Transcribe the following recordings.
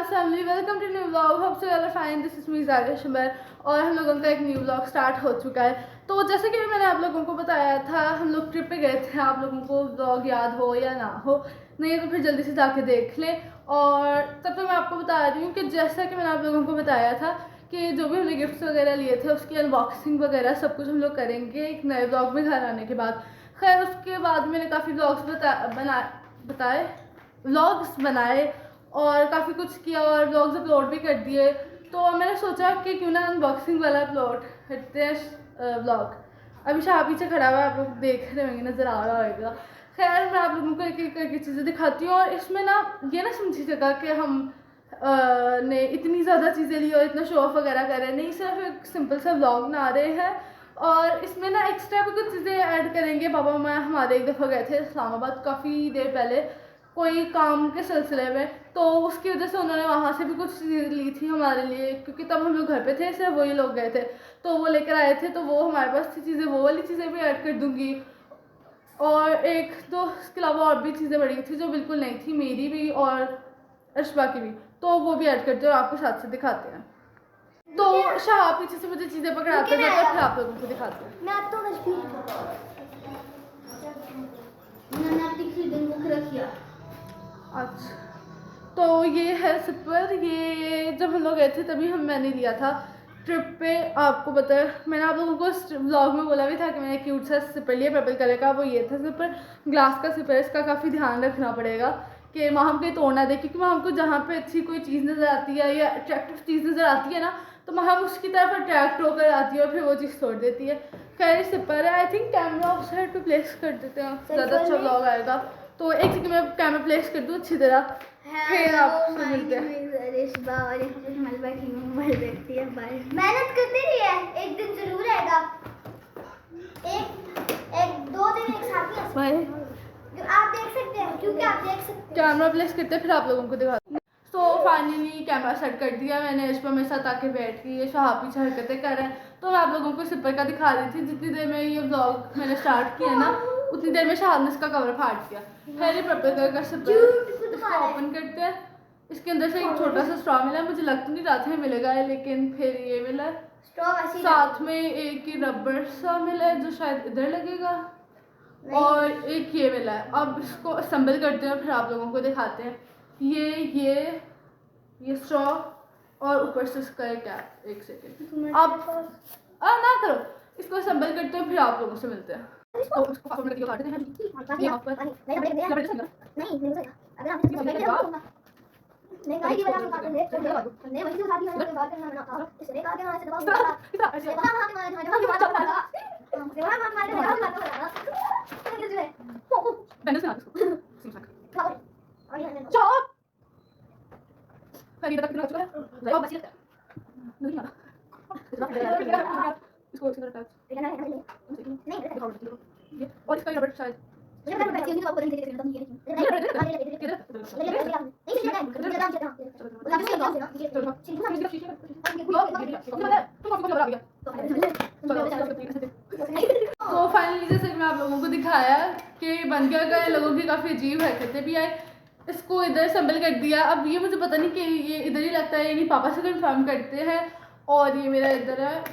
Podcast family, welcome to new vlog. Hope so you all are fine. This is me Zaria Shumer और हम लोगों का एक new vlog start हो चुका है। तो जैसे कि मैंने आप लोगों को बताया था, हम लोग ट्रिप पे गए थे। आप लोगों को व्लॉग याद हो या ना हो, नहीं तो फिर जल्दी से जाके देख लें। और तब तो मैं आपको बता रही हूँ कि जैसा कि मैंने आप लोगों को बताया था कि जो भी हमने गिफ्ट्स वगैरह लिए थे उसकी अनबॉक्सिंग वगैरह सब कुछ हम लोग करेंगे एक नए व्लॉग में घर आने के बाद। खैर उसके बाद मैंने काफ़ी व्लॉग्स बनाए और काफ़ी कुछ किया और व्लॉग्स अपलोड भी कर दिए। तो मैंने सोचा कि क्यों ना अनबॉक्सिंग वाला अपलोड करते हैं व्लॉग। अभी शाह पीछे खड़ा हुआ है, आप लोग देख रहे होंगे, नज़र आ रहा होगा। खैर मैं आप लोगों को एक एक करके चीज़ें दिखाती हूँ और इसमें ना ये ना समझिएगा कि हम ने इतनी ज़्यादा चीज़ें ली और इतना शो ऑफ वगैरह कर रहे हैं, नहीं, सिर्फ एक सिंपल सा व्लॉग बना रहे हैं। और इसमें ना एक्स्ट्रा भी कुछ चीज़ें ऐड करेंगे। पापा मैं हमारे एक दफ़ा गए थे इस्लामाबाद काफ़ी देर पहले कोई काम के सिलसिले में, तो उसकी वजह से उन्होंने वहाँ से भी कुछ चीज़ ली थी हमारे लिए, क्योंकि तब हम लोग घर पे थे, सिर्फ वही लोग गए थे, तो वो लेकर आए थे। तो वो हमारे पास थी चीज़ें, वो वाली चीज़ें भी ऐड कर दूँगी। और एक तो इसके अलावा और भी चीज़ें बड़ी थी जो बिल्कुल नहीं थी, मेरी भी और अर्शबा की भी, तो वो भी ऐड करते हैं और आपको साथ से दिखाते हैं। तो शाह पीछे से मुझे चीज़ें पकड़ाते जाते हैं, फिर आप लोगों को दिखाते हैं। मैं आपको अच्छा, तो ये है सिपर। ये जब हम लोग गए थे तभी मैंने लिया था ट्रिप पे। आपको पता है मैंने आप लोगों को व्लॉग में बोला भी था कि मैंने क्यूट सा सिपर लिया पर्पल कलर का, वो ये था सिपर, ग्लास का सिपर। इसका काफ़ी ध्यान रखना पड़ेगा कि वहाँ हम कहीं तोड़ ना दे, क्योंकि वहाँ हमको जहाँ पे अच्छी कोई चीज़ नज़र आती है या अट्रैक्टिव चीज़ नज़र आती है ना, तो वहाँ हम उसकी तरफ अट्रैक्ट होकर आती है और फिर वो चीज़ तोड़ देती है। खैर सिपर है। आई थिंक कैमरा उस साइड पे प्लेस कर देते हैं, ज़्यादा अच्छा व्लॉग आएगा। तो एक सेकंड में कैमरा प्लेस कर दूँ अच्छी तरह, फिर आपसे मिलते हैं। मेहनत करती रही है, एक दिन जरूर आएगा। एक दो दिन एक साथ ही भाई जो आप देख सकते हैं, क्योंकि आप देख सकते हैं। कैमरा प्लेस करते हैं, फिर आप लोगों को दिखाते हैं। तो फाइनली कैमरा सेट कर दिया मैंने। इस पर मेरे साथ आके बैठ गई, ये शाह पीछे हरकतें कर रहे हैं। तो मैं आप लोगों को सिपर का दिखा रही थी। जितनी देर में ये व्लॉग मैंने स्टार्ट किया ना, उतनी देर में शाह ने इसका कवर फाड़ दिया। फिर ये पर्पल कलर का सिपर, इसको ओपन करते हैं। इसके अंदर से एक छोटा सा स्ट्रॉ मिला, मुझे लग तो नहीं रहा था मिलेगा है, लेकिन फिर ये मिला। साथ में एक ही रबर सा मिला है जो शायद इधर लगेगा, और एक ये मिला है। अब इसको असेंबल करते हैं, फिर आप लोगों को दिखाते हैं। ये स्ट्रॉ और ऊपर से इसका एक कैप। एक सेकेंड, आप ना करो, इसको असेंबल करते हैं, फिर आप लोगों से मिलते हैं। तो इसको पास करके काटते हैं। ये यहाँ पर और इसका रबर शायद तो फाइनली जैसे मैं आप लोगों को दिखाया कि बन गया का लोगों की काफ़ी अजीब हरकतें भी आई। इसको इधर असेंबल कर दिया। अब ये मुझे पता नहीं कि ये इधर ही लगता है, यानी पापा से कंफर्म करते हैं। और ये मेरा इधर है,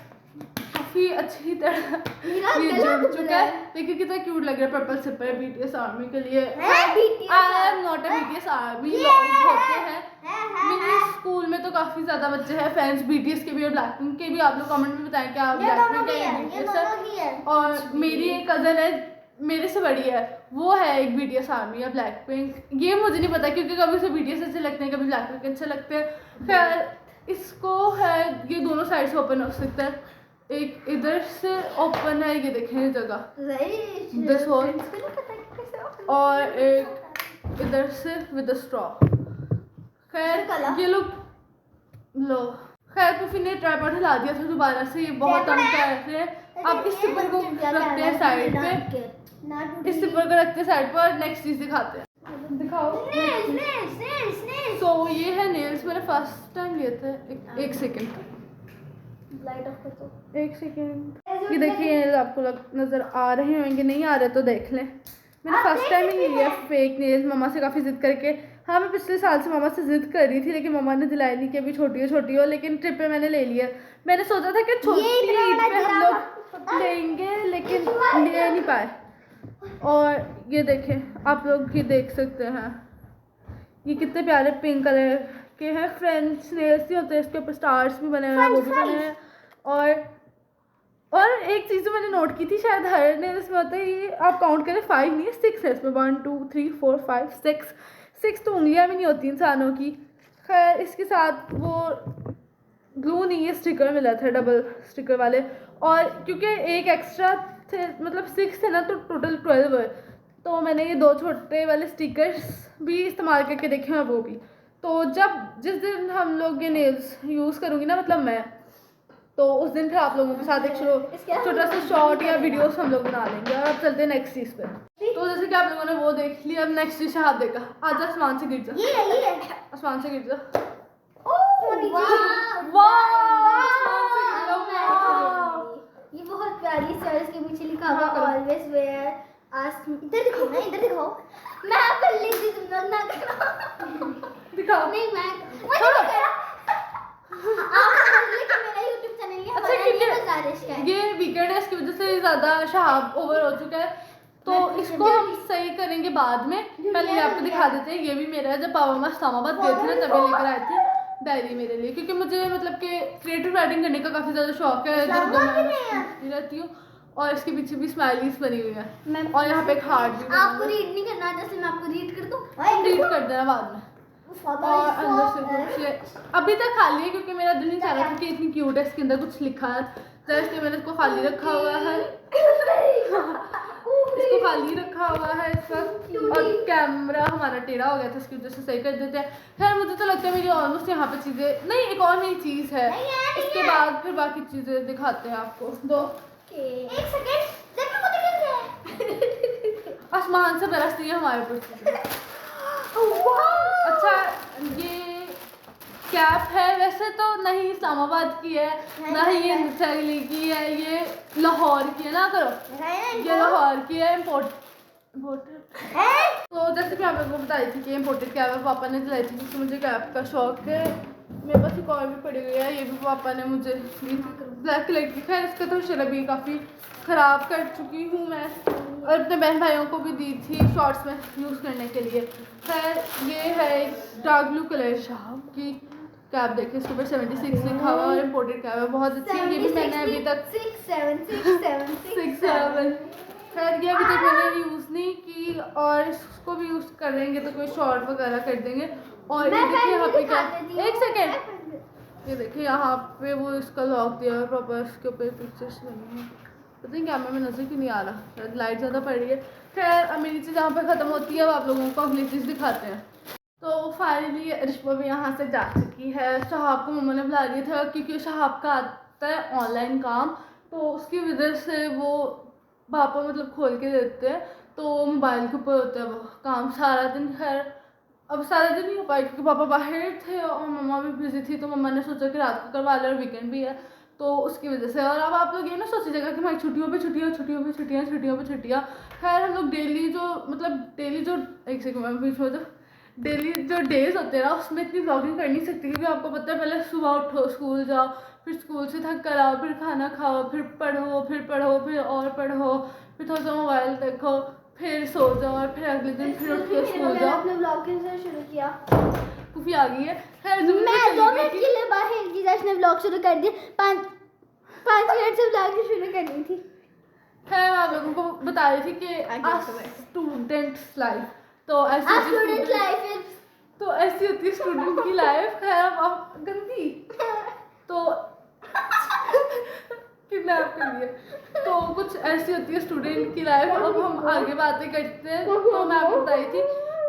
काफ़ी अच्छी तरह ये जुड़ चुका है। देखिए कितना क्यूट लग रहा है पर्पल सिपर BTS आर्मी के लिए। I am not a BTS army, होते हैं मेरे स्कूल में तो काफ़ी ज़्यादा बच्चे हैं फैंस BTS के भी और ब्लैकपिंक के भी। आप लोग कमेंट में बताएं कि आप ब्लैकपिंक या BTS है। और मेरी एक कज़न है मेरे से बड़ी है, वो है एक BTS आर्मी या ब्लैकपिंक, ये मुझे नहीं पता, क्योंकि कभी उसे BTS अच्छे लगते हैं, कभी ब्लैकपिंक अच्छे लगते हैं। खैर इसको है, ये दोनों साइड से ओपन हो सकता है, एक इधर से ओपन है, ये देखें जगह दिस होल, और एक इधर से विद स्ट्रॉ। खैर ये लो खैर पुफी ने ट्राइपॉड हिला दिया था दोबारा से, ये बहुत तंग कर रहे हैं। अब इस सिपर को रखते हैं साइड पे, इस सिपर को रखते हैं साइड पर और नेक्स्ट चीज दिखाते हैं। दिखाओ। तो ये है नेल्स, मैंने फर्स्ट टाइम लिए थे। एक सेकेंड, एक सेकेंड, ये देखिए आपको नजर आ रहे होंगे, नहीं आ रहे तो देख लें। मैंने फर्स्ट टाइम ही लिया फेक नेल्स, मम्मा से काफ़ी जिद करके हाँ, मैं पिछले साल से मामा से ज़िद कर रही थी, लेकिन मामा ने दिलाई नहीं कि अभी छोटी हो, लेकिन ट्रिप पे मैंने ले लिया। मैंने सोचा था कि छोटी ईद पे हम लोग लेंगे, लेकिन ले नहीं पाए। और ये देखें, आप लोग ये देख सकते हैं, ये कितने प्यारे पिंक कलर के हैं। फ्रेंच नेल्स नहीं होते, इसके ऊपर स्टार्स भी बने हुए हैं, वो भी बने हैं। और एक चीज़ जो मैंने नोट की थी, शायद हर नेल्स में होता है, ये आप काउंट करें 5 नहीं 6 है इसमें, 1 2 3 4 5 6 तो उंगलियां भी नहीं होती इंसानों की। खैर, इसके साथ वो ग्लू नहीं, ये स्टिकर मिला था, डबल स्टिकर वाले। और क्योंकि एक एक्स्ट्रा थे, मतलब 6 थे ना, तो टोटल 12 है। तो मैंने ये 2 छोटे वाले स्टिकर्स भी इस्तेमाल करके देखे हैं, वो भी। तो जिस दिन हम लोग ये नेल्स यूज़ करूँगी ना, मतलब मैं, तो उस दिन फिर आप लोगों के साथ एक छोटा सा शॉर्ट या वीडियोस हम लोग बना लेंगे। और अब चलते हैं नेक्स्ट चीज़ पे। तो जैसे कि आप लोगों ने वो देख लिया, अब नेक्स्ट चीज़ शहाब देखा। आज आसमान से गिर जा, ये आसमान से गिर जा। ये बहुत प्यारी सी, और इसके पीछे लिखा हुआ ऑलवेज वेयर आस्क। इधर दिखाओ ना, इधर दिखाओ। मैं कर ली थी, तुम लोग ना करो। दिखाओ। नहीं, मैं नहीं करा। आप समझ ले कि मेरा YouTube चैनल ये अच्छा, हमारा नहीं क्योंकि गुजारिश है। ये वीकेंड है, इसकी वजह से ज़्यादा शहाब ओवर हो चुका है, तो इसको हम सही करेंगे बाद में। पहले ये आपको दिखा देते हैं। ये भी मेरा है, जब पापा मैं इस्लामाबाद गए थे ना, तभी लेकर आए थे डायरी मेरे लिए, क्योंकि मुझे मतलब कि क्रिएटिव राइटिंग करने का काफ़ी ज़्यादा शौक है। मैं रहती हूँ, और इसके पीछे भी स्माइलीज बनी हुई है, और यहाँ पे एक हार्ट भी। आपको रीड नहीं करना, जैसे मैं आपको रीड कर दूँ, रीड कर देना बाद में। और अंदर से कुछ ये अभी तक खाली है, क्योंकि मेरा दिल नहीं चाह रहा था कि इतनी क्यूट है, इसके अंदर कुछ लिखा है, तो इसलिए मैंने इसको खाली रखा हुआ है। इसको खाली रखा हुआ है इस वक्त। और कैमरा हमारा टेढ़ा हो गया था, इसकी वजह से सही कर देते हैं। खैर, मुझे तो लगता है मेरी ऑलमोस्ट यहाँ पे चीज़ें नहीं, एक और नई चीज़ है, उसके बाद फिर बाकी चीज़ें दिखाते हैं आपको। दो एक सेकंड, जब मैं मुझे क्या है आसमान से बरसती है हमारे ऊपर चीज़ें। अच्छा, ये कैप है, वैसे तो नहीं इस्लामाबाद की है, ना ही ये नचली की है, ये लाहौर की है। ना करो, ये लाहौर की है, इम्पोर्टेड। तो जैसे कि मैं आपको बताई थी कि इम्पोर्टेड कैप है, पापा ने दिलाई थी, क्योंकि मुझे कैप का शौक है। मेरे पास एक और भी पड़ी हुई है, ये भी पापा ने मुझे दी थी, ब्लैक कलर की। खैर, इसका तो शरा भी काफ़ी ख़राब कर चुकी हूँ मैं, और अपने बहन भाइयों को भी दी थी शॉर्ट्स में यूज़ करने के लिए। खैर, ये है डार्क ब्लू कलर शहाब की कैप। देखिए, इसके ऊपर 76 लिखा हुआ है, और इम्पोर्टेड कैप है, बहुत अच्छी है। ये भी मैंने अभी तक 6 7 6 7 6 7। खैर, ये अभी तक मैंने यूज़ नहीं की, और इसको भी यूज़ करेंगे तो कोई शॉर्ट वगैरह कर देंगे। और ये देखिए यहाँ पे क्या, एक सेकेंड, ये देखिए यहाँ पे वो इसका लॉक दिया है प्रॉपर, इसके ऊपर पिक्चर्स बनी है। पता नहीं कैमरे में नजर क्यों नहीं आ रहा, लाइट ज़्यादा पड़ रही है। खैर, अब मेरी चीज़ यहाँ पे ख़त्म होती है, अब आप लोगों को अगली चीज़ दिखाते हैं। तो फाइनली रिश्वा भी यहाँ से जा चुकी है। शहाब को मम्मा ने बुला लिया था, क्योंकि शहाब का आता है ऑनलाइन काम, तो उसकी वजह से वो पापा मतलब खोल के देते हैं, तो मोबाइल के ऊपर होता है वो काम सारा दिन। खैर, अब सारा दिन नहीं हो पाया, क्योंकि पापा बाहर थे और मम्मा भी बिजी थी, तो मम्मा ने सोचा कि रात को करवा ले, और वीकेंड भी है, तो उसकी वजह से। और अब आप लोग ये ना सोचिएगा कि भाई छुट्टियों पे छुट्टियाँ, छुट्टियों पे छुट्टियाँ, छुट्टियों पे छुट्टियाँ। खैर, हम लोग डेली जो एक सेकंड में बीच में, डेली जो डेज होते हैं ना, उसमें इतनी व्लॉगिंग कर नहीं सकती, क्योंकि आपको पता है पहले सुबह उठो, स्कूल जाओ, फिर स्कूल से थक कर आओ, फिर खाना खाओ, फिर पढ़ो, फिर और पढ़ो, फिर थोड़ा सा मोबाइल देखो, फिर सो जाओ, और फिर अगले दिन फिर उठ के स्कूल जाओ। आपने व्लॉगिंग से शुरू किया, कुफी आ गई है। खैर, मैं 2 मिनट के लिए बाहर की जैसे व्लॉग शुरू कर दिया, 5 मिनट से व्लॉग शुरू करनी थी। खैर, मैं आप लोगों को बता रही थी कि स्टूडेंट्स लाइफ तो ऐसी स्टूडेंट लाइफ तो ऐसी होती है स्टूडेंट की लाइफ। खैर, अब गंदी तो किडनैप कर लिया, तो कुछ ऐसी होती है स्टूडेंट की लाइफ। अब हम आगे बातें करते हैं। तो मैं आपको बताई थी,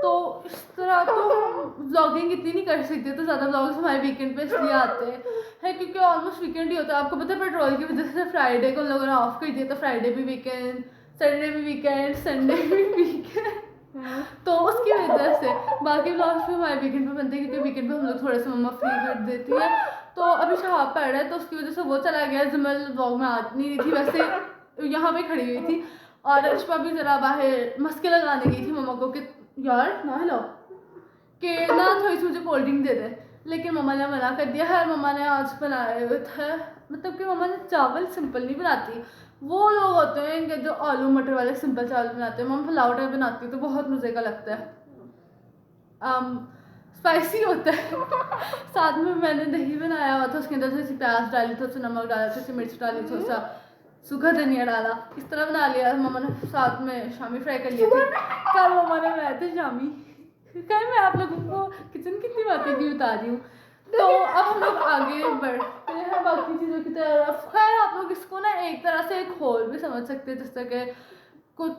तो इस तरह तो हम व्लॉगिंग इतनी नहीं कर सकते, तो ज़्यादा व्लॉग्स हमारे वीकेंड पे इसलिए आते हैं क्योंकि ऑलमोस्ट वीकेंड ही होता है। आपको पता है, पेट्रोल की वजह से फ्राइडे को उन लोगों ने ऑफ कर दिया, तो फ्राइडे भी वीकेंड, सैटरडे भी वीकेंड, संडे भी वीकेंड, तो उसकी वजह से बाकी व्लॉग्स भी हमारे वीकेंड पे बनते हैं, क्योंकि वीकेंड पे हम लोग थोड़ा सा मम्मा फ्री कर देती है। तो अभी शहाब पढ़ रहा है, तो उसकी वजह से वो चला गया, जमल व्लॉग में आ नहीं रही थी, वैसे यहाँ पे खड़ी हुई थी। और रिश्वा भी ज़रा बाहर मस्के लगाने गई थी मम्मा को कि यार ना हिलाओ, कि ना थोड़ी सी मुझे कोल्ड ड्रिंक दे दे, लेकिन मम्मा ने मना कर दिया है। मम्मा ने आज बनाए हुए थे, मतलब कि मम्मा ने चावल सिंपल नहीं बनाती, वो लोग होते हैं कि जो आलू मटर वाले सिंपल चावल बनाते हैं, मम्मा पुलाव टाइप बनाती है तो बहुत मज़े का लगता है, स्पाइसी होता है। साथ में मैंने दही बनाया हुआ था, उसके अंदर थोड़ी सी प्याज डाली, थोड़ा सा नमक डाला, थोड़ी सी मिर्च डाली, थोड़ा सा सूखा धनिया डाला, इस तरह बना लिया। मम्मा ने साथ में शामी फ्राई कर लिए थे। कल मम्मा ने बनाए थे शामी। कल मैं आप लोगों को किचन कितनी बातें की बता रही हूँ। तो अब हम लोग आगे बढ़ते हैं बाकी चीज़ों की तरफ। खैर आप लोग इसको ना एक तरह से एक होल भी समझ सकते हैं, जिस तरह के कुछ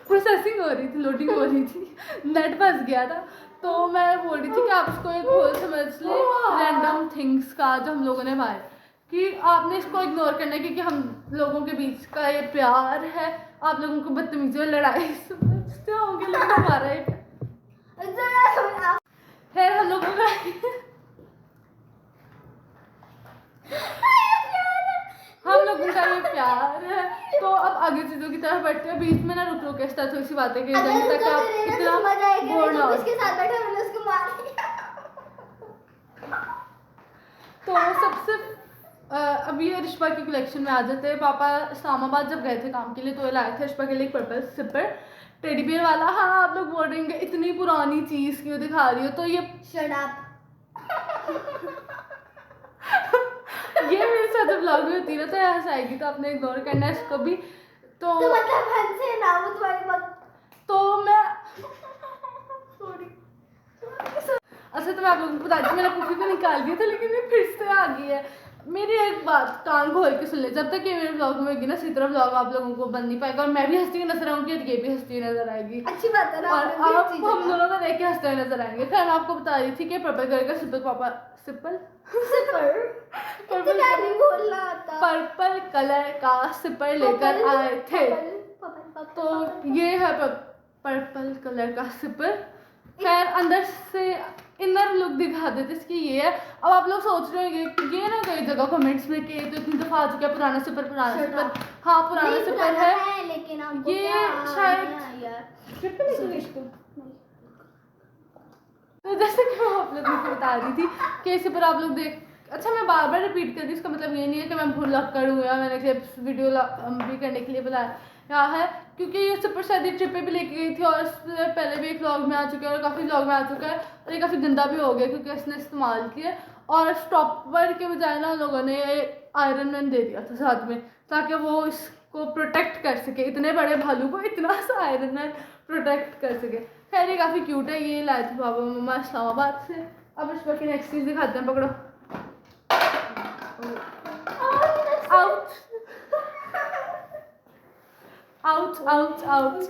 प्रोसेसिंग हो रही थी, लोडिंग हो रही थी, नेट फंस गया था, तो मैं बोल रही थी कि आप इसको एक होल समझ ले रैंडम थिंग्स का जो हम लोगों ने पाए, कि आपने इसको इग्नोर करना है क्योंकि हम लोगों के बीच का ये प्यार है। आप लोगों को बदतमीजी और लड़ाई समझते होंगे, लेकिन हमारा ये खैर हम लोगों का हम लोगों का ये प्यार है। तो अब आगे चीज़ों की तरफ बढ़ते हैं। बीच में ना रुक रुक के इस तरह थोड़ी सी बातें की जाएंगी ताकि आप इतना बोर ना हो। उसके साथ बैठा मैंने उसको मार दिया। तो सबसे अभी ये रिश्पा की कलेक्शन में आ जाते हैं। पापा इस्लामाबाद जब गए थे काम के लिए तो ये लाए थे रिश्पा के लिए एक पर्पल सिपर टेडी बियर वाला। हाँ आप लोग बोल रहे हैं इतनी पुरानी चीज़ क्यों दिखा रही हो, तो ये शट अप। ये मेरे साथ जब व्लॉग में होती है ना तो ऐसा आएगी, तो आपने इग्नोर करना है इसको भी। तो मतलब हद से ना वो तुम्हारी बात। तो मैं सॉरी अच्छा, तो मैं आप लोगों को बताती हूँ, मैंने पुफी को निकाल दिया था लेकिन ये फिर से आ गई है। मेरी एक बात कान खोल के सुन ले, जब तक ये मेरे व्लॉग में होगी ना इसी तरह व्लॉग आप लोगों को बन नहीं पाएगा, और मैं भी हंसती हुई नजर आऊंगी और ये भी हंसती हुई नजर आएगी। अच्छी बात है ना, और आप हम दोनों को देख के हंसते हुए नजर आएंगे। खैर मैं आपको बता रही थी कि पर्पल कलर का सिपर पापा सिपर पर्पल कलर का सिपर लेकर आए थे। तो ये है पर्पल कलर का सिपर। खैर अंदर से इनर लुक दिखा देते इसकी ये है। अब आप लोग सोच रहे होंगे ये ना कई जगह कमेंट्स में कि तो इतनी दफा आ चुका है पुराना सिपर हाँ पुराना सिपर है, लेकिन ये शायद तो जैसे कि मैं आप लोगों को बता रही थी कि इसी पर आप लोग देख, अच्छा मैं बार बार रिपीट कर रही हूँ, इसका मतलब ये नहीं है कि मैं भूल कर हूँ या मैंने क्लिप्स वीडियो भी करने के लिए बुलाया है, क्योंकि ये सुपर शादी ट्रिप पे भी लेके गई थी और इससे पहले भी एक व्लॉग में आ चुका है और काफ़ी व्लॉग में आ चुका है, और ये काफ़ी गंदा भी हो गया क्योंकि इसने इस्तेमाल किया। और स्टॉपर के बजाय ना लोगों ने आयरन मैन दे दिया था साथ में, ताकि वो इसको प्रोटेक्ट कर सके, इतने बड़े भालू को इतना सा आयरन मैन प्रोटेक्ट कर सके। खैर ये काफ़ी क्यूट है, ये लाए थे पापा मम्मा इस्लामाबाद से। अब इस पर नेक्स्ट चीज़ दिखाते हैं, पकड़ो। Out out out out.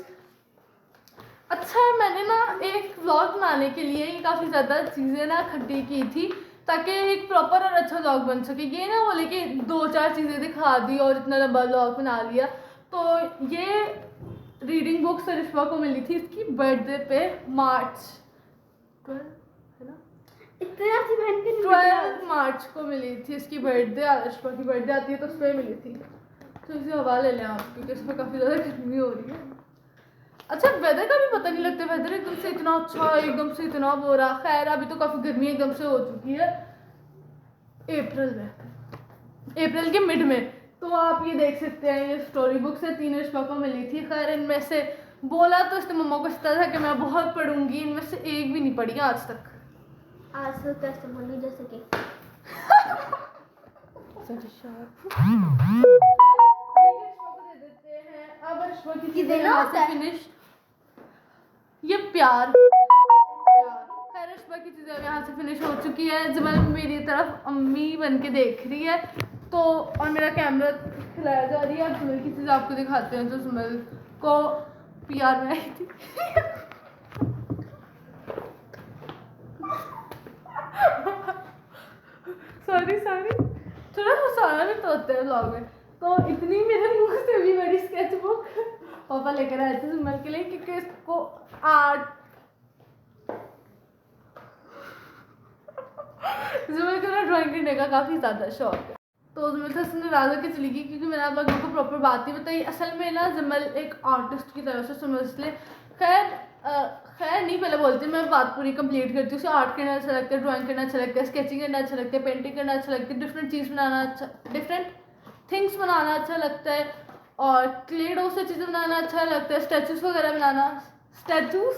अच्छा मैंने ना एक व्लॉग बनाने के लिए ये काफ़ी ज़्यादा चीज़ें ना इकट्ठी की थी ताकि एक प्रॉपर और अच्छा व्लॉग बन सके। ये ना बोले कि 2-4 चीज़ें दिखा दी और इतना लंबा व्लॉग बना लिया। तो ये रीडिंग बुक सरिश्मा को मिली थी इसकी बर्थडे पे मार्च 12 है ना, 12 मार्च को मिली थी इसकी बर्थडे। सरिश्मा की बर्थडे आती है तो उस पर मिली थी। तो इसे हवा ले लें आप क्योंकि इसमें काफ़ी ज़्यादा गर्मी हो रही है। अच्छा वेदर का भी पता नहीं लगता, वेदर एकदम से इतना अच्छा एकदम से इतना बुरा। खैर अभी तो काफ़ी गर्मी एकदम से हो चुकी है अप्रैल के मिड में। तो आप ये देख सकते हैं ये स्टोरी बुक से 3 रिश्मा को मिली थी। खैर इनमें से बोला तो इसने मम्मा को इस तरह था कि मैं बहुत पढ़ूंगी, इनमें से एक भी नहीं पढ़ी आज तक। आज तो कैसे बोलूं जैसे कि अब रिश्मा की चीजें यहाँ से फिनिश। ये प्यार खैर रिश्मा की चीजें यहाँ से फिनिश हो चुकी है। जमल मेरी तरफ अम्मी बन के देख रही है तो, और मेरा कैमरा खिलाया जा रही है। अब जमल की चीज़ आपको दिखाते हैं जो जमल को प्यार में आई थी। सॉरी थोड़ा हंसाना भी तो होता है व्लॉग में। तो इतनी मेरे मुंह से भी बड़ी स्केच बुक पापा लेकर आए थे जमल के लिए क्योंकि इसको आर्ट जमल को ना ड्राइंग करने का काफ़ी ज़्यादा शौक है। तो जमल से उसने नाराज़ होकर चली गई क्योंकि मैंने आप लोगों को प्रॉपर बात ही बताई। असल में ना जमल एक आर्टिस्ट की तरह से समझ ले खैर नहीं, पहले बोलती मैं बात पूरी कंप्लीट करती हूँ। उसे आर्ट करना अच्छा लगता है, ड्राइंग करना अच्छा लगता है, स्केचिंग करना अच्छा लगता है, पेंटिंग करना अच्छा लगता है, डिफरेंट थिंग्स बनाना अच्छा लगता है, और क्ले डो से चीज़ें बनाना अच्छा लगता है, स्टैचूज वगैरह बनाना। स्टैचूज,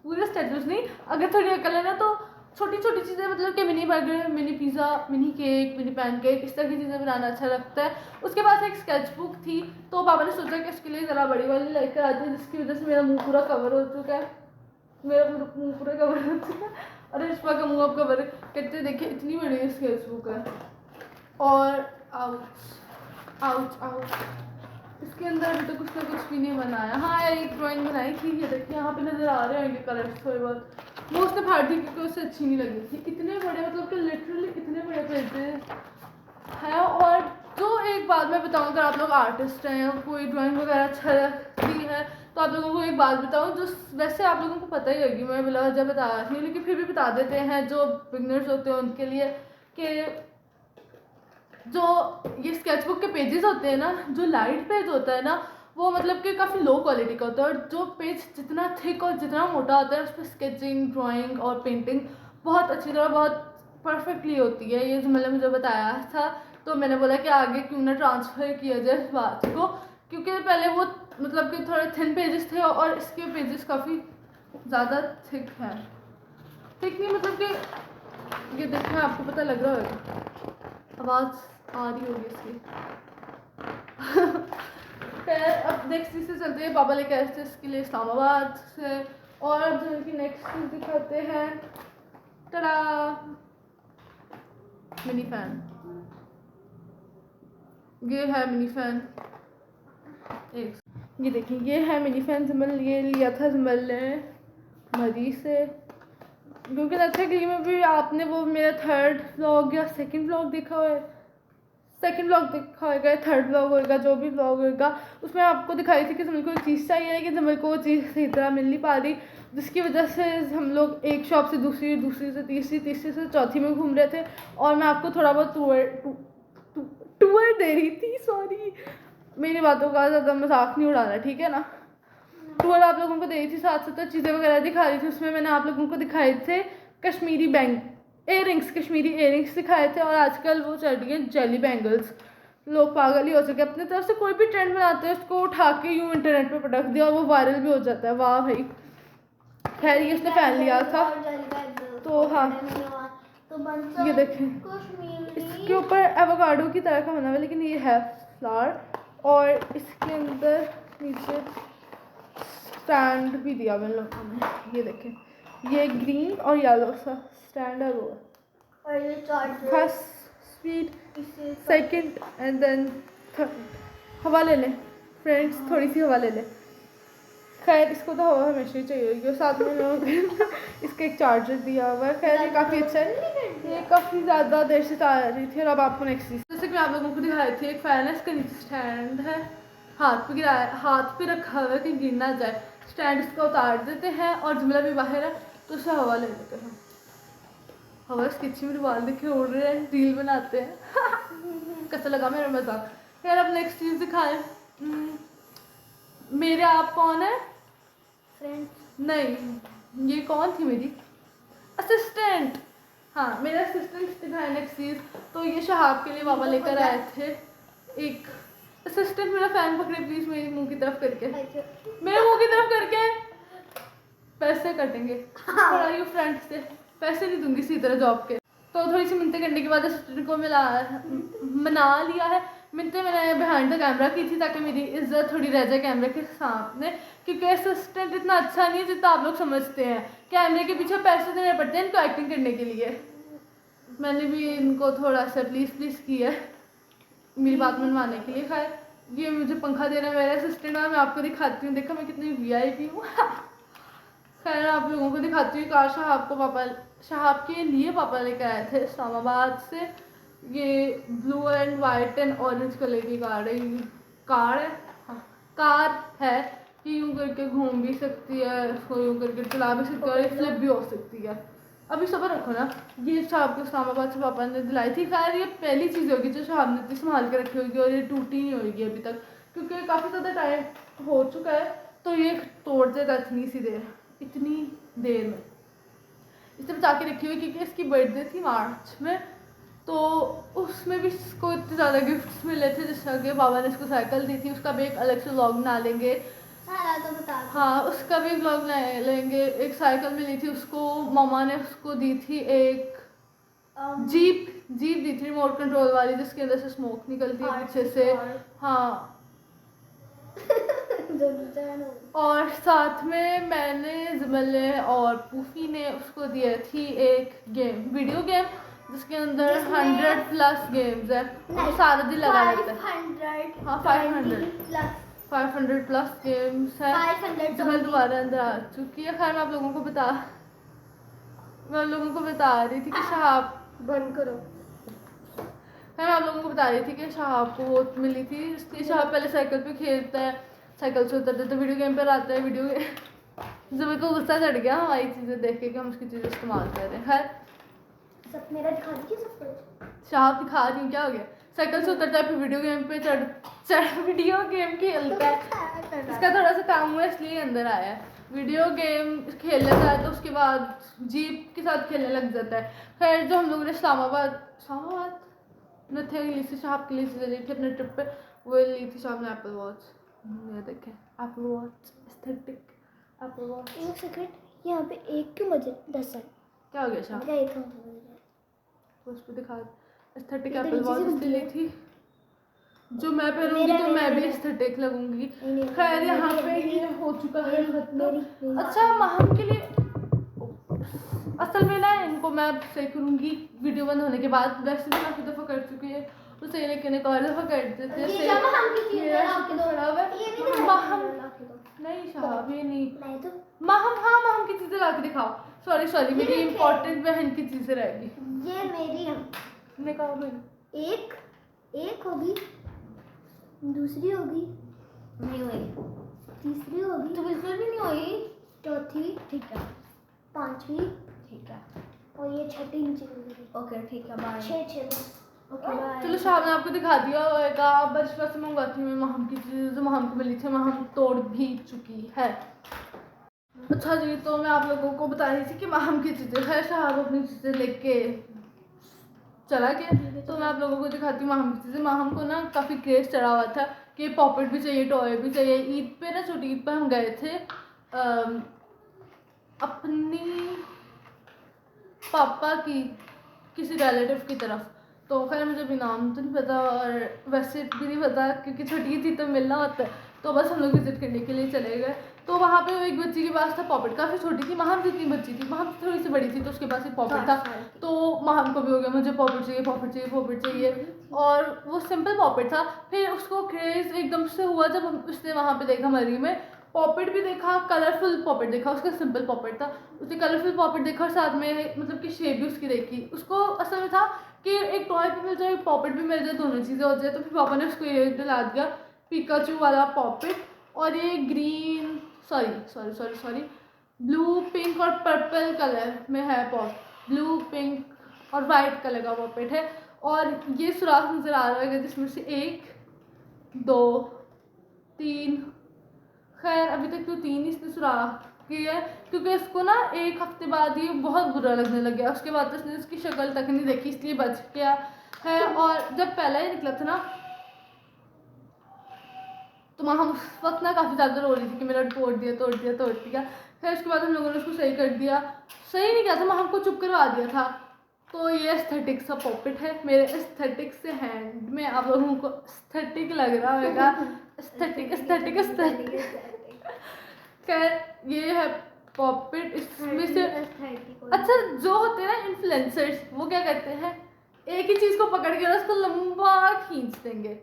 पूरे स्टैचूज नहीं, अगर थोड़ी अकल है ना तो छोटी छोटी चीज़ें, मतलब कि mini burger, mini pizza, mini cake, mini pancake, इस तरह की चीज़ें बनाना अच्छा लगता है। उसके पास एक स्केच बुक थी, तो पापा ने सोचा कि इसके लिए ज़रा बड़ी वाली लेकर आते हैं, जिसकी वजह से मेरा मुंह पूरा कवर हो चुका है। मेरा मुंह पूरा कवर हो चुका है, और रिश्वा का मुंह अब कवर कहते देखिए इतनी बड़ी स्केच बुक है। और आउच आउच आउच, इसके अंदर अभी तो कुछ ना कुछ भी नहीं बनाया। हाँ यार, एक ड्राइंग बनाई थी, ये देखिए यहाँ पे नज़र आ रहे होंगे कलर्स थोड़े बहुत। वो उसने फाड़ दी क्योंकि उससे अच्छी नहीं लगी थी। इतने बड़े, मतलब कि लिटरली इतने बड़े पेजेस हैं। और जो एक बात मैं बताऊँ, अगर आप लोग आर्टिस्ट हैं या कोई ड्राइंग वगैरह अच्छा लगती है, तो आप लोगों को एक बात बताऊँ जो वैसे आप लोगों को पता ही होगी, मैं बिला वजह बता रही हूँ, लेकिन फिर भी बता देते हैं जो बिगनर्स होते हैं उनके लिए, कि जो ये स्केचबुक के पेजेस होते हैं ना, जो लाइट पेज होता है ना, वो मतलब कि काफ़ी लो क्वालिटी का होता है, और जो पेज जितना थिक और जितना मोटा होता है, उस पर स्केचिंग, ड्राइंग और पेंटिंग बहुत अच्छी तरह, बहुत परफेक्टली होती है। ये जो मतलब मुझे बताया था, तो मैंने बोला कि आगे क्यों ना ट्रांसफ़र किया जाए इस बात को, क्योंकि पहले वो मतलब कि थोड़े थिन पेजेस थे, और इसके पेजेस काफ़ी ज़्यादा थिक हैं। थिक नहीं मतलब कि ये देखिए, आपको पता लग रहा होगा, आवाज़ आ रही होगी इसकी। खैर, अब नेक्स्ट चीज़ से चलते हैं। पापा लेके आए थे इसके लिए इस्लामाबाद से, और अब जो इनकी नेक्स्ट चीज़ दिखाते हैं, टड़ा, मिनी फैन। ये है मिनी फैन, एक ये देखिए, ये है मिनी फैन जमल, ये लिया था जमल ने मरी से, क्योंकि नथाकली में भी आपने वो मेरा थर्ड व्लॉग या सेकंड व्लॉग देखा हुआ है, सेकंड व्लॉग देखा होगा, थर्ड व्लॉग होगा, जो भी व्लॉग होगा, उसमें आपको दिखाई थी कि जमल को एक चीज़ चाहिए, कि जमल को वो चीज़ सही तरह मिल नहीं पा रही, जिसकी वजह से हम लोग एक शॉप से दूसरी, दूसरी से तीसरी, तीसरी से चौथी में घूम रहे थे, और मैं आपको थोड़ा बहुत टूर दे रही थी। सॉरी, मेरी बातों का ज़्यादा मजाक नहीं उड़ाना, ठीक है ना। टूर आप लोगों को दे रही थी, साथ साथ चीज़ें वगैरह दिखा रही थी। उसमें मैंने आप लोगों को दिखाए थे कश्मीरी इयरिंग्स, कश्मीरी इयरिंग्स दिखाए थे, और आजकल वो चल रही है जेली बैंगल्स। लोग पागल ही हो चुके हैं, अपनी तरफ से कोई भी ट्रेंड बनाते हैं, उसको उठा के यूँ इंटरनेट पे पटक दिया, और वो वायरल भी हो जाता है। वाह भाई, खैर ये उसने फैन लिया था, तो हाँ ये देखें, इसके ऊपर एवोकाडो की तरह का बना हुआ है, लेकिन ये है फ्लावर, और इसके अंदर नीचे स्टैंड भी दिया मैंने लोगों ने। ये देखें, ये ग्रीन और येलो सा स्टैंड है वो, और ये charger, first speed, second and then third. हवा ले लें फ्रेंड्स, थोड़ी सी हवा ले लें। खैर, इसको तो हवा हमेशा ही चाहिए होगी, और साथ में लोग इसका एक चार्जर दिया हुआ है। खैर, ये काफ़ी अच्छा है, ये काफ़ी ज़्यादा देर से आ रही थी। और अब आपको नेक्स्ट चीज़, जैसे कि मैं आप लोगों को दिखाई थी, एक फ़ैन है, इसका नीचे स्टैंड है, हाथ पे रखा हुआ है कि गिर ना जाए। स्टैंड इसका उतार देते हैं, और जुमला भी बाहर है तो उससे हवा ले लेते हैं। हवा इसकी अच्छी, मेरे बाल देखे उड़ रहे हैं, रील बनाते हैं। कैसा लगा मेरा मजाक। खैर, अब नेक्स्ट चीज़ दिखाएं। मेरे आप कौन है? नहीं, ये कौन थी मेरी असिस्टेंट। हाँ, मेरा असिस्टेंट दिखाया नेक्स्ट चीज़। तो ये शहाब के लिए पापा लेकर आए थे एक असिस्टेंट। मेरा फैन पकड़े प्लीज़, मेरे मुंह की तरफ करके, मेरे मुंह की तरफ करके। पैसे कटेंगे थोड़ा, यू फ्रंट से पैसे नहीं दूंगी इसी तरह जॉब के। तो थोड़ी सी मिन्नतें करने के बाद असिस्टेंट को मना लिया है। मिन्नतें मैंने बिहाइंड द कैमरा की थी, ताकि मेरी इज्जत थोड़ी रह जाए कैमरे के सामने, क्योंकि असिस्टेंट इतना अच्छा नहीं है जितना आप लोग समझते हैं। कैमरे के पीछे पैसे देने पड़ते हैं इनको एक्टिंग करने के लिए। मैंने भी इनको थोड़ा सा प्लीज़ किया है मेरी बात मनवाने के लिए। खैर, ये मुझे पंखा दे रहा है मेरा असिस्टेंट, और मैं आपको दिखाती हूँ, देखा मैं कितनी VIP हूँ। खैर, आप लोगों को दिखाती हूँ कार। शहाब के लिए पापा लेकर आए थे इस्लामाबाद से। ये blue and white and orange colour की कार है। हाँ, कार है। ये यूँ करके घूम भी सकती है, इसको यूँ करके चला भी सकती है, और एक फ्लिप भी हो सकती है। अभी सबर रखो ना। ये शहाब को इस्लामाबाद से पापा ने दिलाई थी। खैर, ये पहली चीज़ होगी जो शहाब ने इतनी संभाल के रखी होगी, और ये टूटी नहीं होगी अभी तक, क्योंकि काफ़ी ज़्यादा टाइम हो चुका है। तो ये तोड़ देता इतनी देर में। इसे बचा के रखी हुई क्योंकि इसकी बर्थडे थी मार्च में, तो उसमें भी इसको इतने ज़्यादा गिफ्ट्स मिले थे, जिसका कि बाबा ने इसको साइकिल दी थी। उसका भी एक अलग से व्लॉग बना लेंगे। सारा तो बता दो। हाँ, उसका भी व्लॉग बना लेंगे। एक साइकिल मिली थी उसको, मामा ने उसको दी थी एक जीप दी थी रिमोट कंट्रोल वाली, जिसके अंदर से स्मोक निकलती है पीछे से। हाँ और साथ में मैंने, जमल ने और पूफी ने उसको दिया थी एक गेम, वीडियो गेम, जिसके अंदर 100+ गेम्स है। वो सारा दिन लगा रहता है। हाँ 500+ गेम्स है। जमल दोबारा अंदर आ चुकी है। खैर मैं आप लोगों को बता रही थी कि शहाब बंद करो। मैं आप लोगों को बता रही थी कि शहाब को वो मिली थी। इसलिए शहाब पहले साइकिल पे खेलता है, साइकिल से उतरते तो वीडियो गेम पर आता है। जब मेरे को गुस्सा चढ़ गया हमारी चीज़ें देख के कि हम उसकी चीज़ें इस्तेमाल कर रहे हैं। खैर सब मेरा दिखा दीजिए सब कुछ। शहाब दिखा रही हूँ क्या हो गया। साइकिल से उतरता है, फिर वीडियो गेम पे चढ़ वीडियो गेम खेलता है। इसका थोड़ा सा काम हुआ इसलिए अंदर आया है। वीडियो गेम खेल लेता है तो उसके बाद जीप के साथ खेलने लग जाता है। खैर जो हम लोगों ने इस्लामाबाद में थे, ली थी शहाब के लिए चीज़ें ली थी अपने ट्रिप पे, वो ली थी शहाब ने एप्पल वॉच। ये देखें Apple watch, aesthetic Apple watch. एक सेकंड, यहाँ पे एक क्यों बजे 10 सेकंड क्या हो गया शहाब? क्या एक उस पर दिखा एस्थेटिक एप्पल वॉच ली थी, जो मैं पहनूंगी तो मैं भी एस्थेटिक लगूंगी। खैर यहाँ पे ये हो चुका है खत्म। अच्छा महम के लिए असल में ना इनको मैं सही करूँगी वीडियो बंद होने के बाद। वैसे भी काफ़ी दफ़ा कर चुकी है तो सही, लेकिन एक और दफ़ा कर देते हैं। नहीं शहाब ये नहीं तो महम की चीज़ें ला के दिखाओ। सॉरी मेरी इम्पोर्टेंट बहन की चीज़ें रहेगी। ये मेरी निकालो मेरी। एक होगी, दूसरी होगी नहीं हुई, तीसरी होगी तो बिल्कुल भी नहीं हुई, चौथी ठीक है, पांचवी ठीक है, और ये छठी नीचे होगी। ओके ठीक है बाय। 6 बस। Okay bye. चलो शहाब ने आपको दिखा दिया होगा। बचपन से मंगवाती हूँ मैं महम की चीज़ें, जो महम को मिली थी महम तोड़ भी चुकी है। अच्छा जी, तो मैं आप लोगों को बता रही थी कि महम की चीज़ें है। शहाब अपनी चीज़ें लेके चला गया, तो मैं आप लोगों को दिखाती हूँ महम की चीज़ें। महम को ना काफ़ी क्रेज़ चढ़ा हुआ था कि पॉपेट भी चाहिए, टॉय भी चाहिए। ईद पे ना, छोटी ईद पे हम गए थे अपनी पापा की किसी रिलेटिव की तरफ, तो खैर मुझे भी नाम तो नहीं पता और वैसे भी नहीं पता क्योंकि छोटी थी तो मिलना होता है, तो बस हम लोग विजिट करने के लिए चले गए। तो वहाँ पे एक बच्ची के पास था पॉपेट, काफ़ी छोटी थी, महम जितनी बच्ची थी, महम थोड़ी सी बड़ी थी, तो उसके पास एक पॉपेट था। तो महम को भी हो गया मुझे पॉपेट चाहिए और वो सिंपल पॉपेट था। फिर उसको क्रेज़ एकदम से हुआ जब उसने वहाँ पे देखा मरी में पॉपेट भी देखा, कलरफुल पॉपेट देखा। उसका सिंपल पॉपेट था, उसने कलरफुल पॉपेट देखा और साथ में मतलब कि शेप भी उसकी देखी। उसको असल में था कि एक टॉय भी मिल जाए, पॉपेट भी मिल जाए, दोनों चीज़ें हो जाए। तो फिर पापा ने उसको ये दिला दिया पिकाचू वाला पॉपेट, और ये ग्रीन सॉरी ब्लू पिंक और पर्पल कलर में है पॉप, ब्लू पिंक और वाइट कलर का पॉपेट है। और ये सुराख नज़र आ रहा है जिसमें से 1 2 3, खैर अभी तक तो 3 इसने सुराख की है, क्योंकि इसको ना एक हफ्ते बाद ही बहुत बुरा लगने लग गया। उसके बाद तो इसने उसकी शक्ल तक नहीं देखी, इसलिए बच गया है। और जब पहला ही निकला था ना, तो हम उस वक्त ना काफ़ी ज़्यादा रो रही थी कि मेरा तोड़ दिया। फिर उसके बाद हम लोगों ने उसको सही कर दिया। सही नहीं किया था, मैं हमको चुप करवा दिया था। तो ये एस्थेटिक सा पॉकेट है मेरे एस्थेटिक से हैंड में। आप लोगों को एस्थेटिक लग रहा होगा, एस्थेटिक खैर ये है पॉकेट। इसमें से अच्छा जो होते हैं ना इन्फ्लुएंसर्स, वो क्या करते हैं, एक ही चीज़ को पकड़ के ना उसको लंबा खींच देंगे।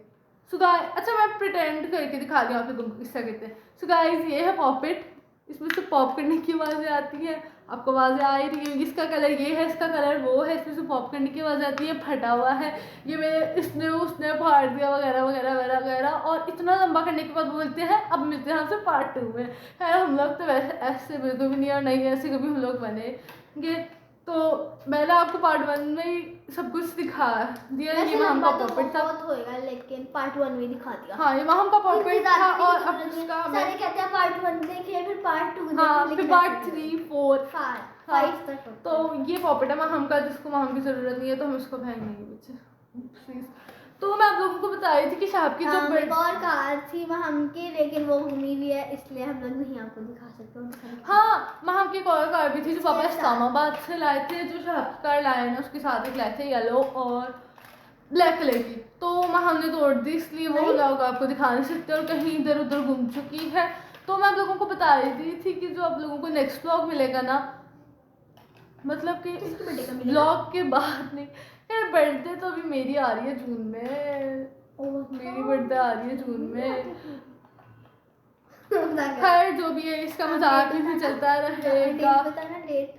सो गाइस, अच्छा मैं प्रिटेंड करके दिखा रही हूँ आप लोगों को किसका कहते हैं। सो गाइस ये है पॉपेट, इसमें से पॉप करने की आवाज़ें आती हैं, आपको आवाज़ें आ ही रही होंगी। इसका कलर ये है, इसका कलर वो है, इसमें से पॉप करने की आवाज़ आती है, फटा हुआ है, ये मेरे इसने उसने फाड़ दिया वगैरह वगैरह वगैरह वगैरह। और इतना लंबा करने के बाद बोलते हैं अब मिलते हैं हमसे पार्ट 2 में। खैर हम लोग तो वैसे ऐसे बिल्कुल भी नहीं, और नहीं ऐसे कभी हम लोग बनेंगे। तो मैंने आपको पार्ट 1 में ही सब कुछ दिखा दिया। ये माम का पॉपेट था, बहुत होएगा लेकिन पार्ट 1 में दिखा दिया। हाँ ये माम का पॉपेट था। और अब उसका उसका सारे कहते हैं पार्ट 1 देखिए फिर पार्ट 2 हाँ फिर पार्ट 3 4 5 तक। तो ये पॉपेट है माम का, जिसको माम की जरूरत नहीं है तो हम इसको फेंकेंगे पीछे प्लीज। तो मैं आप लोगों को बता रही थी कि शाप की जो एक और कार थी महम की, लेकिन वो घूमी हुई है इसलिए हम लोग नहीं आपको दिखा सकते। हाँ माम की एक और कार भी थी जो पापा इस्लामाबाद से लाए थे, जो शाप की कार लाए ना उसके साथ एक लाए थे येलो और ब्लैक कलर की। तो माम ने तोड़ दी, इसलिए वो लोग आपको दिखा नहीं सकते और कहीं इधर उधर घूम चुकी है। तो मैं आप लोगों को बता रही थी कि जो आप लोगों को नेक्स्ट व्लॉग मिलेगा ना, मतलब कि व्लॉग के बाद नहीं, यार बर्थडे तो अभी मेरी आ रही है जून में, मेरी बर्थडे आ रही है जून में। खैर जो भी है इसका मजाक ही चलता रहेगा,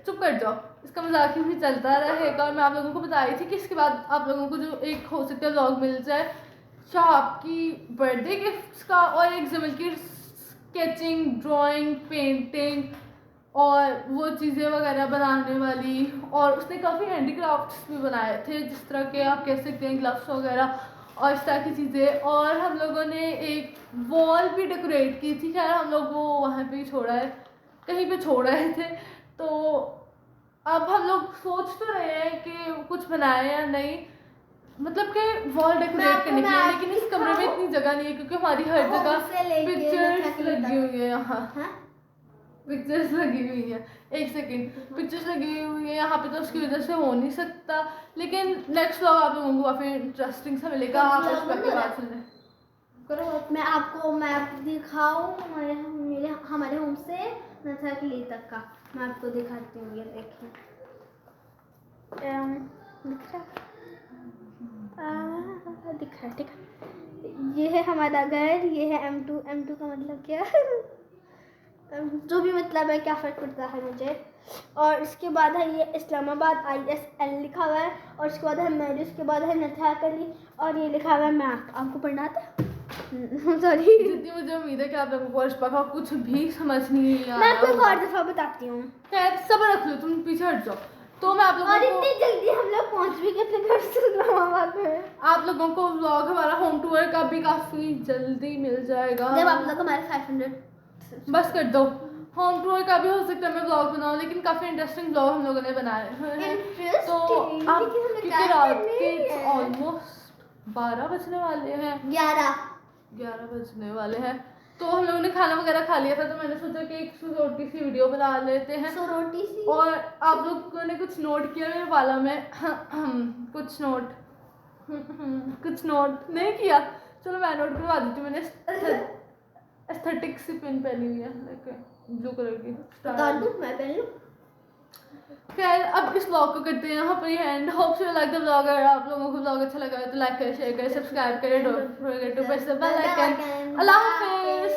चुप कर जाओ, इसका मजाक ही चलता रहेगा। और मैं आप लोगों को बता रही थी कि इसके बाद आप लोगों को जो एक हो सकता है व्लॉग मिल जाए शाप की बर्थडे गिफ्ट्स का, और एक जमल की स्केचिंग, ड्राइंग, पेंटिंग और वो चीज़ें वगैरह बनाने वाली। और उसने काफ़ी हैंडीक्राफ्ट्स भी बनाए थे, जिस तरह के आप कह सकते हैं ग्लव्स वगैरह और इस तरह की चीज़ें। और हम लोगों ने एक वॉल भी डेकोरेट की थी, खैर हम लोग वो वहाँ पे ही छोड़ा है, कहीं पे छोड़ रहे थे। तो अब हम लोग सोच तो रहे हैं कि कुछ बनाए या नहीं, मतलब कि वॉल डेकोरेट करने के लिए, लेकिन इस कमरे में इतनी जगह नहीं है क्योंकि हमारी हर जगह पिक्चर्स लगी हुई है। यहाँ पिक्चर्स लगी हुई है, एक सेकेंड, पिक्चर्स लगी हुई है यहाँ पे, तो उसकी वजह से हो नहीं सकता। लेकिन नेक्स्ट व्लॉग आप लोगों को काफ़ी इंटरेस्टिंग सा मिलेगा, आप उस पर के बाद सुने। मैं आपको मैप दिखाऊं हमारे होम से नथा के लिए तक का, मैं आपको दिखाती हूँ। ये देखिए दिख रहा है, ठीक है। ये है हमारा घर, ये है M2 का मतलब क्या जो भी मतलब है, क्या फ़र्क पड़ता है मुझे। और इसके बाद है ये इस्लामाबाद ISL लिखा हुआ है, और इसके बाद है मैरिज, उसके बाद है नथाकली, और ये लिखा हुआ है मैप। आपको पढ़ना था सॉरी। जितनी मुझे उम्मीद है कि आप लोगों को अर्शपा का कुछ भी समझ नहीं आया। मैं आपको एक और दफ़ा बताती हूँ, खैर सब्र रख लो, तुम पीछे हट जाओ। तो मैं आप लोगों और को इतनी जल्दी हम लोग पहुँच भी गए अपने घर से इस्लामाबाद में। आप लोगों को व्लॉग हमारा होम टूर का भी काफ़ी जल्दी मिल जाएगा जब आप लोग हमारे 500 बस कर दो। होम टूर का भी हो सकता है मैं व्लॉग बनाऊँ, लेकिन काफ़ी इंटरेस्टिंग व्लॉग हम लोगों ने बनाए हैं। तो आप क्योंकि रात के ऑलमोस्ट 12 बजने वाले हैं, 11 बजने वाले हैं, तो हम लोगों ने खाना वगैरह खा लिया था। तो मैंने सोचा कि एक छोटी सी वीडियो बना लेते हैं। और आप लोगों ने कुछ नोट किया मेरे बाला में कुछ नोट नहीं किया, चलो मैं नोट करवा देती हूँ। मैंने एस्थेटिक सी पिन पहनी हुई है ब्लू कलर की, मैं पहन लूं। खैर अब इस व्लॉग को करते हैं यहाँ पर and. Hope so like the vlog. अगर आप लोगों को व्लॉग अच्छा लगा तो लाइक करें, शेयर करें, सब्सक्राइब करें, don't forget to press the bell icon. अल्लाह हाफिज़।